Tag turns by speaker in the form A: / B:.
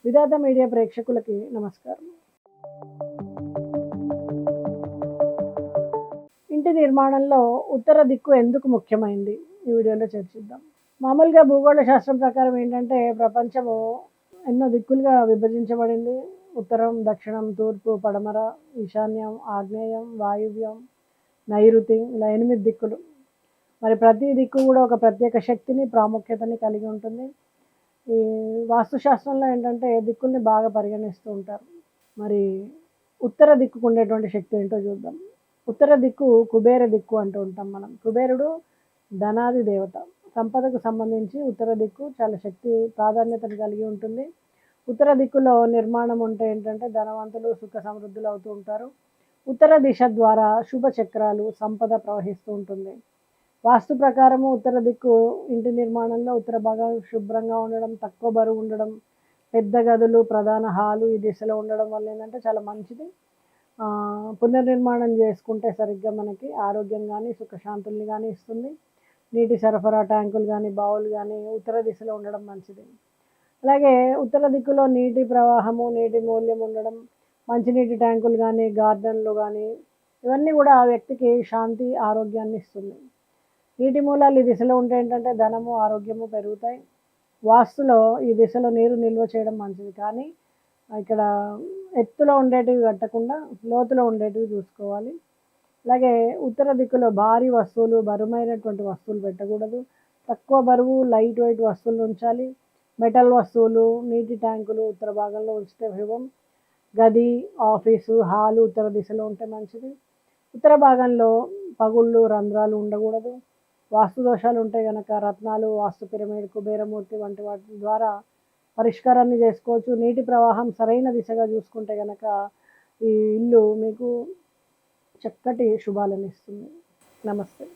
A: విధాత media ప్రేక్షకులకి నమస్కారం. ఇంటి నిర్మాణంలో ఉత్తర దిక్కు ఎందుకు ముఖ్యమైంది? ఈ వీడియోలో చర్చిద్దాం. మామూలుగా భూగోళ శాస్త్రం ప్రకారం ఏంటంటే ప్రపంచము ఎన్నో దిక్కులుగా విభజించబడింది. ఉత్తరం, దక్షిణం, తూర్పు, పడమర, ఈశాన్యం, ఆగ్నేయం, వాయువ్యం, నైరుతి, ఇలా 8 దిక్కులు. మరి ప్రతి దిక్కు కూడా ఒక ప్రత్యేక శక్తిని, ప్రాముఖ్యతని కలిగి ఉంటుంది. ఈ వాస్తుశాస్త్రంలో ఏంటంటే దిక్కుల్ని బాగా పరిగణిస్తూ ఉంటారు. మరి ఉత్తర దిక్కుకు ఉండేటువంటి శక్తి ఏంటో చూద్దాం. ఉత్తర దిక్కు కుబేర దిక్కు అంటూ ఉంటాం మనం. కుబేరుడు ధనాది దేవత. సంపదకు సంబంధించి ఉత్తర దిక్కు చాలా శక్తి ప్రాధాన్యతను కలిగి ఉంటుంది. ఉత్తర దిక్కులో నిర్మాణం ఉంటే ఏంటంటే ధనవంతులు, సుఖ సమృద్ధులు అవుతూ ఉంటారు. ఉత్తర దిశ ద్వారా శుభ చక్రాలు, సంపద ప్రవహిస్తూ ఉంటుంది. వాస్తు ప్రకారము ఉత్తర దిక్కు ఇంటి నిర్మాణంలో ఉత్తర భాగం శుభ్రంగా ఉండడం, తక్కువ బరువు ఉండడం, పెద్ద గదులు, ప్రధాన హాలు ఈ దిశలో ఉండడం వల్ల ఏంటంటే చాలా మంచిది. పునర్నిర్మాణం చేసుకుంటే సరిగ్గా మనకి ఆరోగ్యం కానీ, సుఖశాంతుల్ని కానీ ఇస్తుంది. నీటి సరఫరా ట్యాంకులు కానీ, బావులు కానీ ఉత్తర దిశలో ఉండడం మంచిది. అలాగే ఉత్తర దిక్కులో నీటి ప్రవాహము, నీటి మూల్యం ఉండడం, మంచినీటి ట్యాంకులు కానీ, గార్డెన్లు కానీ ఇవన్నీ కూడా ఆ వ్యక్తికి శాంతి, ఆరోగ్యాన్ని ఇస్తుంది. నీటి మూలాలు ఈ దిశలో ఉంటే ఏంటంటే ధనము, ఆరోగ్యము పెరుగుతాయి. వాస్తులో ఈ దిశలో నీరు నిల్వ చేయడం మంచిది. కానీ ఇక్కడ ఎత్తులో ఉండేటివి కట్టకుండా లోతులో ఉండేటివి చూసుకోవాలి. అలాగే ఉత్తర దిక్కులో భారీ వస్తువులు, బరువైనటువంటి వస్తువులు పెట్టకూడదు. తక్కువ బరువు, లైట్ వెయిట్ వస్తువులు ఉంచాలి. మెటల్ వస్తువులు, నీటి ట్యాంకులు ఉత్తర భాగంలో ఉంచితే శుభం. గది, ఆఫీసు, హాలు ఉత్తర దిశలో ఉంటే మంచిది. ఉత్తర భాగంలో పగుళ్ళు, రంధ్రాలు ఉండకూడదు. వాస్తు దోషాలు ఉంటే కనుక రత్నాలు, వాస్తు పిరమిడ్, కుబేరమూర్తి వంటి వాటి ద్వారా పరిష్కారాన్ని చేసుకోవచ్చు. నీటి ప్రవాహం సరైన దిశగా చూసుకుంటే కనుక ఈ ఇల్లు మీకు చక్కటి శుభాలను ఇస్తుంది. నమస్తే.